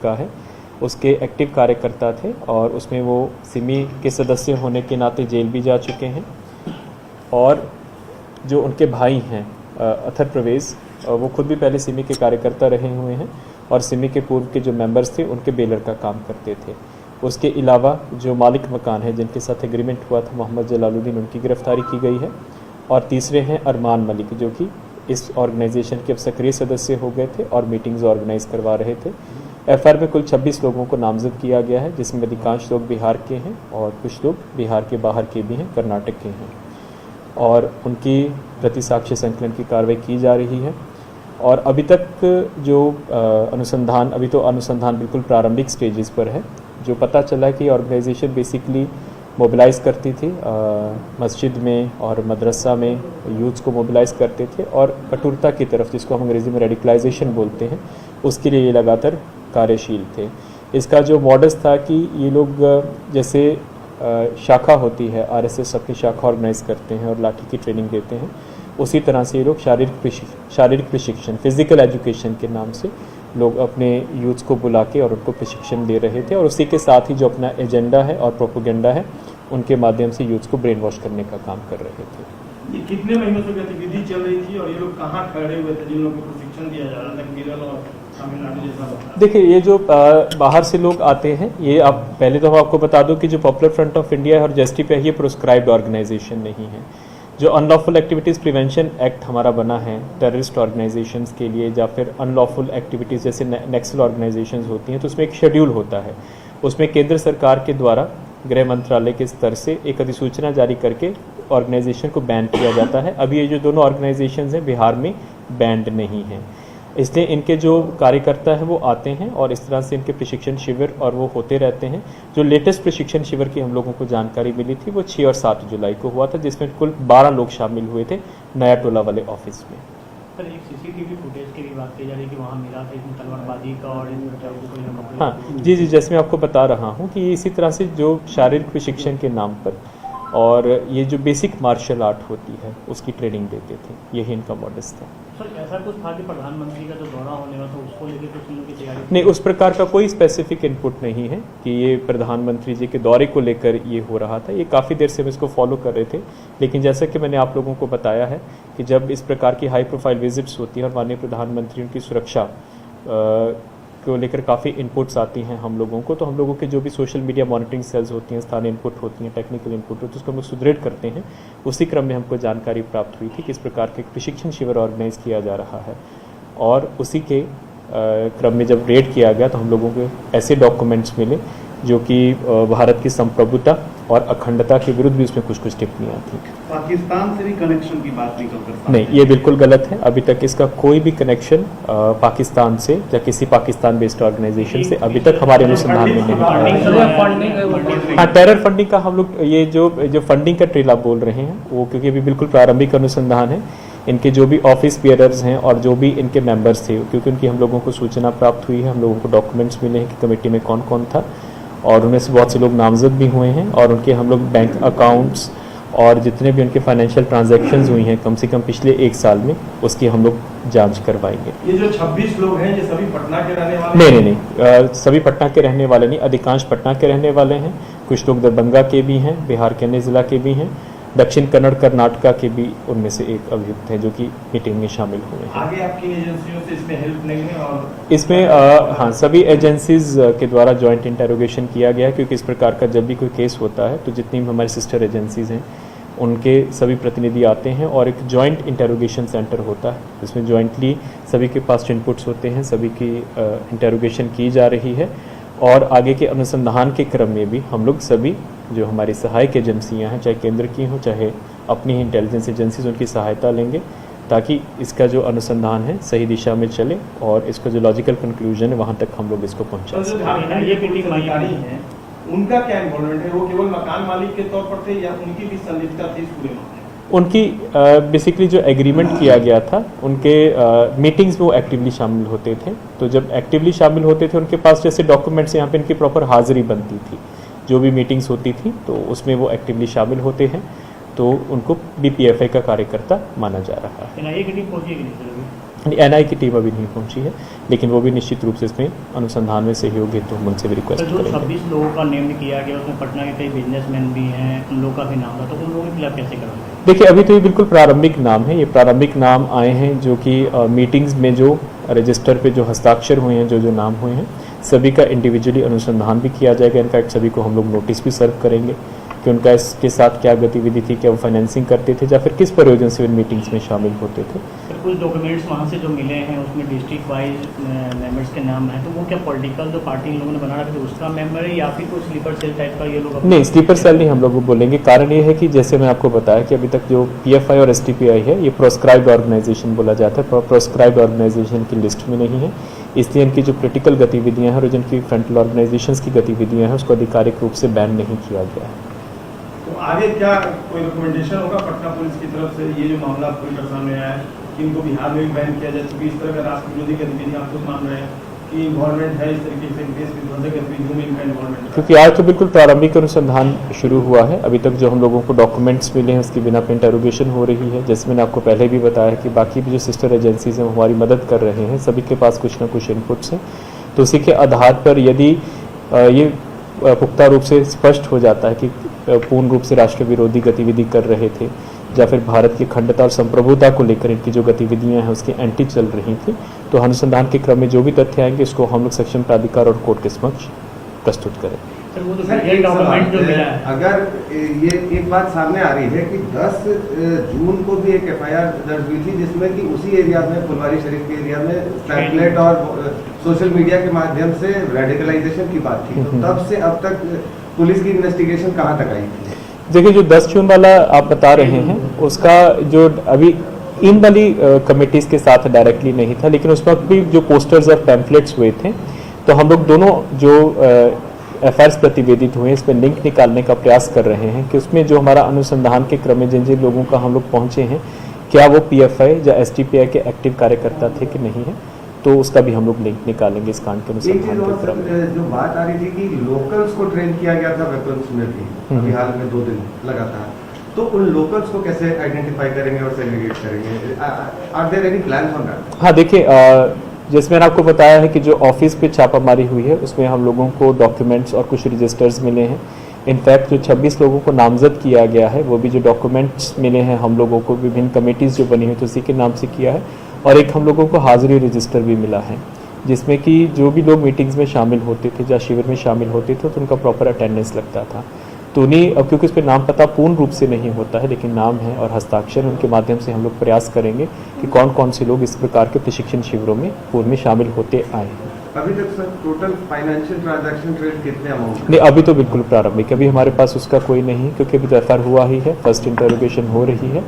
का है, उसके एक्टिव कार्यकर्ता थे और उसमें वो सिमी के सदस्य होने के नाते जेल भी जा चुके हैं। और जो उनके भाई हैं अथर प्रवेश, वो खुद भी पहले सिमी के कार्यकर्ता रहे हुए हैं और सिमी के पूर्व के जो मेंबर्स थे उनके बेलर का काम करते थे। उसके अलावा जो मालिक मकान है जिनके साथ एग्रीमेंट हुआ था मोहम्मद जलालुद्दीन, उनकी गिरफ्तारी की गई है। और तीसरे हैं अरमान मलिक, जो कि इस ऑर्गेनाइजेशन के अब सक्रिय सदस्य हो गए थे और मीटिंग्स ऑर्गेनाइज करवा रहे थे। एफआईआर में कुल 26 लोगों को नामजद किया गया है, जिसमें अधिकांश लोग बिहार के हैं और कुछ लोग बिहार के बाहर के भी हैं, कर्नाटक के हैं। और उनकी प्रति साक्ष्य संकलन की कार्रवाई की जा रही है। और अभी तक जो अनुसंधान, अभी तो अनुसंधान बिल्कुल प्रारंभिक स्टेजेस पर है। जो पता चला कि ऑर्गेनाइजेशन बेसिकली मोबिलाइज़ करती थी, मस्जिद में और मदरसा में यूथ्स को मोबिलाइज़ करते थे और कठोरता की तरफ, जिसको हम अंग्रेज़ी में रेडिकलाइजेशन बोलते हैं, उसके लिए ये लगातार कार्यशील थे। इसका जो मॉडस था कि ये लोग जैसे शाखा होती है, आरएसएस अपनी शाखा ऑर्गेनाइज करते हैं और लाठी की ट्रेनिंग देते हैं, उसी तरह से ये लोग शारीरिक प्रशिक्षण, फिजिकल एजुकेशन के नाम से लोग अपने यूथ्स को बुला के और उनको प्रशिक्षण दे रहे थे। और उसी के साथ ही जो अपना एजेंडा है और प्रोपोगेंडा है, उनके माध्यम से यूथ्स को ब्रेन वॉश करने का काम कर रहे थे। ये कितने महीनों से गतिविधि चल रही थी और ये लोग कहाँ ठहरे हुए थे जिन लोगों को प्रशिक्षण दिया जा रहा था, केरल और तमिलनाडु जैसा? देखिए, ये जो बाहर से लोग आते हैं, ये आप पहले तो आपको बता दूं कि जो पॉपुलर फ्रंट ऑफ इंडिया और जस्टिस है, ये प्रोस्क्राइब्ड ऑर्गेनाइजेशन नहीं है। जो अनलॉफुल एक्टिविटीज़ प्रिवेंशन एक्ट हमारा बना है टेररिस्ट ऑर्गेनाइजेशंस के लिए, या फिर अनलॉफुल एक्टिविटीज़ जैसे नेक्सल ऑर्गेनाइजेशंस होती हैं, तो उसमें एक शेड्यूल होता है। उसमें केंद्र सरकार के द्वारा गृह मंत्रालय के स्तर से एक अधिसूचना जारी करके ऑर्गेनाइजेशन को बैन किया जाता है। अभी ये जो दोनों ऑर्गेनाइजेशंस हैं बिहार में बैंड नहीं हैं, इसलिए इनके जो कार्यकर्ता हैं वो आते हैं और इस तरह से इनके प्रशिक्षण शिविर और वो होते रहते हैं। जो लेटेस्ट प्रशिक्षण शिविर की हम लोगों को जानकारी मिली थी वो 6 और 7 जुलाई को हुआ था, जिसमें कुल 12 लोग शामिल हुए थे नया टोला वाले ऑफिस में। सर, एक सीसीटीवी फुटेज की भी बात की जा रही है कि वहाँ मिला था इसमें तलवारबाजी का और हाँ जी, जैसे मैं आपको बता रहा हूँ कि इसी तरह से जो शारीरिक प्रशिक्षण के नाम पर और ये जो बेसिक मार्शल आर्ट होती है उसकी ट्रेनिंग देते थे, यही इनका मॉडस था। सर, ऐसा कुछ था कि प्रधानमंत्री का जो दौरा होने वाला था उसको लेकर कुछ लोगों की तैयारी? नहीं, उस प्रकार का कोई स्पेसिफिक इनपुट नहीं है कि ये प्रधानमंत्री जी के दौरे को लेकर ये हो रहा था। ये काफ़ी देर से हम इसको फॉलो कर रहे थे, लेकिन जैसा कि मैंने आप लोगों को बताया है कि जब इस प्रकार की हाई प्रोफाइल विजिट्स होती हैं और माननीय प्रधानमंत्री उनकी सुरक्षा को लेकर काफ़ी इनपुट्स आती हैं हम लोगों को, तो हम लोगों के जो भी सोशल मीडिया मॉनिटरिंग सेल्स होती हैं, स्थानीय इनपुट होती हैं, टेक्निकल इनपुट होती है, उसको हम लोग सुदृढ़ करते हैं। उसी क्रम में हमको जानकारी प्राप्त हुई थी कि इस प्रकार के प्रशिक्षण शिविर ऑर्गेनाइज किया जा रहा है और उसी के क्रम में जब रेड किया गया तो हम लोगों को ऐसे डॉक्यूमेंट्स मिले जो कि भारत की संप्रभुता और अखंडता के विरुद्ध भी उसमें कुछ टिप्पणियाँ थी। पाकिस्तान से भी कनेक्शन की बात नहीं करता? नहीं, ये बिल्कुल गलत है। अभी तक इसका कोई भी कनेक्शन पाकिस्तान से या किसी पाकिस्तान बेस्ड ऑर्गेनाइजेशन से अभी तक हमारे अनुसंधान में नहीं आया। हाँ, टेरर फंडिंग का हम लोग ये जो फंडिंग का ट्रेल आप बोल रहे हैं वो, क्योंकि अभी बिल्कुल प्रारंभिक अनुसंधान है। इनके जो भी ऑफिस बियरर्स हैं और जो भी इनके मेंबर्स थे, क्योंकि उनकी हम लोगों को सूचना प्राप्त हुई है, हम लोगों को डॉक्यूमेंट्स मिले हैं कि कमेटी में कौन कौन था और उनमें से बहुत से लोग नामजद भी हुए हैं और उनके हम लोग बैंक अकाउंट्स और जितने भी उनके फाइनेंशियल ट्रांजैक्शंस हुई हैं कम से कम पिछले 1 साल में, उसकी हम लोग जांच करवाएंगे। ये जो 26 लोग हैं ये सभी पटना के रहने वाले? नहीं, सभी पटना के रहने वाले नहीं, अधिकांश पटना के रहने वाले हैं। कुछ लोग दरभंगा के भी हैं, बिहार के अन्य जिला के भी हैं, दक्षिण कन्नड़ कर्नाटका के भी उनमें से एक अभियुक्त है जो कि मीटिंग में शामिल हुए हैं। आगे आपकी एजेंसियों से इसमें हेल्प नहीं है? और इसमें हाँ, सभी एजेंसीज के द्वारा जॉइंट इंटेरोगेशन किया गया है, क्योंकि इस प्रकार का जब भी कोई केस होता है तो जितनी भी हमारी सिस्टर एजेंसीज हैं उनके सभी प्रतिनिधि आते हैं और एक जॉइंट इंटेरोगेशन सेंटर होता है जिसमें जॉइंटली सभी के पास इनपुट्स होते हैं, सभी की इंटेरोगेशन की जा रही है। और आगे के अनुसंधान के क्रम में भी हम लोग सभी जो हमारी सहायक एजेंसियां हैं, चाहे केंद्र की हों चाहे अपनी ही इंटेलिजेंस एजेंसीज, उनकी सहायता लेंगे ताकि इसका जो अनुसंधान है सही दिशा में चले और इसका जो लॉजिकल कंक्लूजन है वहाँ तक हम लोग इसको पहुँचा सकें। उनका क्या इन्वॉल्वमेंट है? वो केवल मकान मालिक के तौर पर थे या उनकी भी संलिप्तता थी इस पूरे मामले? उनकी बेसिकली जो एग्रीमेंट किया गया था उनके मीटिंग्स में वो एक्टिवली शामिल होते थे। तो जब एक्टिवली शामिल होते थे उनके पास जैसे डॉक्यूमेंट्स यहाँ पे इनकी प्रॉपर हाजिरी बनती थी, जो भी मीटिंग्स होती थी तो उसमें वो एक्टिवली शामिल होते हैं, तो उनको BPFI का कार्यकर्ता माना जा रहा है। एनआई की टीम अभी नहीं पहुंची है, लेकिन वो भी निश्चित रूप से इसमें अनुसंधान में सहयोग हेतु हम उनसे भी रिक्वेस्ट जो करेंगे। 26 लोगों का नेम किया गया उसमें पटना के कई बिजनेसमैन भी हैं, उन लोगों का भी नाम था, तो उन लोगों के खिलाफ कैसे करोगे? देखिए, अभी तो ये बिल्कुल प्रारंभिक नाम है। ये प्रारंभिक नाम आए हैं जो कि मीटिंग्स में जो रजिस्टर पे जो हस्ताक्षर हुए हैं, जो नाम हुए हैं, सभी का इंडिविजुअली अनुसंधान भी किया जाएगा। इनफैक्ट सभी को हम लोग नोटिस भी सर्व करेंगे कि उनका इसके साथ क्या गतिविधि थी, क्या वो फाइनेंसिंग करते थे या फिर किस प्रयोजन से इन मीटिंग्स में शामिल होते थे। सर, कुछ डॉक्यूमेंट्स वहाँ से जो मिले हैं उसमें डिस्ट्रिक्ट वाइज मेंबर्स के नाम हैं, तो वो क्या पॉलिटिकल जो पार्टी इन लोगों ने बना रखा है उसका मेंबर है या फिर कोई स्लीपर सेल टाइप का ये लोग? नहीं, स्लीपर सेल नहीं हम लोग बोलेंगे। कारण ये है कि जैसे मैं आपको बताया कि अभी तक जो पीएफआई और एसटीपीआई है, ये प्रोस्क्राइब्ड ऑर्गेनाइजेशन बोला जाता है, प्रोस्क्राइब्ड ऑर्गेनाइजेशन की लिस्ट में नहीं है। इसलिए इनकी जो क्रिटिकल गतिविधियां हैं और जिनकी फ्रंटल ऑर्गेनाइजेशंस की गतिविधियां हैं उसको आधिकारिक रूप से बैन नहीं किया गया है। तो आगे क्या कोई रिकमेंडेशन होगा पटना पुलिस की तरफ से? ये जो मामला खुलकर सामने आया है कि इनको बिहार में भी बैन किया जाए, क्योंकि इस तरह का राष्ट्र विरोधी गतिविधि आप खुद मान रहे हैं कि इन्वॉल्वमेंट है इस तरीके से देश विध्वंसक गतिविधियों में इनका इन्वॉल्वमेंट? क्योंकि आज तो बिल्कुल प्रारंभिक अनुसंधान शुरू हुआ है। अभी तक जो हम लोगों को डॉक्यूमेंट्स मिले हैं उसकी बिना पे इंटरोगेशन हो रही है। जैसे मैंने आपको पहले भी बताया कि बाकी भी जो सिस्टर एजेंसीज हैं वो हमारी मदद कर रहे हैं, सभी के पास कुछ ना कुछ इनपुट्स हैं। तो उसी के आधार पर यदि ये पुख्ता रूप से स्पष्ट हो जाता है कि पूर्ण रूप से राष्ट्र विरोधी गतिविधि कर रहे थे या फिर भारत की अखंडता और संप्रभुता को लेकर इनकी जो गतिविधियां हैं उसकी एंटी चल रही थी, तो अनुसंधान के क्रम में जो भी तथ्य आएंगे उसको हम लोग सक्षम प्राधिकार और कोर्ट के समक्ष प्रस्तुत करें। सर, वो सर, तो एक डॉक्यूमेंट जो सवाल मिला है, है, अगर ये एक बात सामने आ रही है कि 10 जून को भी एक एफआईआर दर्ज हुई थी जिसमें कि उसी एरिया में, फुलवारी शरीफ के एरिया में पैम्फलेट और सोशल मीडिया के माध्यम से रेडिकलाइजेशन की बात थी, तो तब से अब तक पुलिस की इन्वेस्टिगेशन कहाँ तक आई थी? देखिए, जो 10 जून वाला आप बता रहे हैं उसका जो अभी इन वाली कमिटीज के साथ डायरेक्टली नहीं था, लेकिन उस वक्त भी जो पोस्टर्स और पैम्फलेट्स हुए थे, तो हम लोग दोनों जो एफआईआर प्रतिवेदित हुए इसमें लिंक निकालने का प्रयास कर रहे हैं कि उसमें जो हमारा अनुसंधान के क्रम में जिन जिन लोगों का हम लोग पहुंचे हैं, क्या वो पीएफआई या एसटीपीआई के एक्टिव कार्यकर्ता थे कि नहीं है, तो उसका भी हम लोग लिंक निकालेंगे इस कांड के एक चीज अनुसंधान और के क्रम में। जो बात आ रही थी कि लोकल्स को ट्रेन किया गया था वेपन्स में भी अभी हाल में 2 दिन लगातार, तो उन लोकल्स को कैसे आइडेंटिफाई करेंगे और सेग्रीगेट करेंगे? Are there any plan on that? हाँ, देखिए, जैसे मैंने आपको बताया है कि जो ऑफिस पे छापामारी हुई है उसमें हम लोगों को डॉक्यूमेंट्स और कुछ रजिस्टर्स मिले हैं। इनफैक्ट जो 26 लोगों को नामजद किया गया है वो भी जो डॉक्यूमेंट्स मिले हैं हम लोगों को विभिन्न कमेटीज जो बनी हुई तो उसी के नाम से किया है, और एक हम लोगों को हाजिरी रजिस्टर भी मिला है जिसमें कि जो भी लोग मीटिंग्स में शामिल होते थे या शिविर में शामिल होते थे तो उनका प्रॉपर अटेंडेंस लगता था। तो उन्हीं, अब क्योंकि उस पर नाम पता पूर्ण रूप से नहीं होता है लेकिन नाम है और हस्ताक्षर, उनके माध्यम से हम लोग प्रयास करेंगे कि कौन कौन से लोग इस प्रकार के प्रशिक्षण शिविरों में पूर्व में शामिल होते आए हैं। अभी तक sir total financial transaction trade कितने अमाउंट? नहीं, अभी तो बिल्कुल प्रारंभिक, अभी हमारे पास उसका कोई नहीं, क्योंकि अभी तो एफआईआर हुआ ही है, फर्स्ट इंटरोगेशन हो रही है।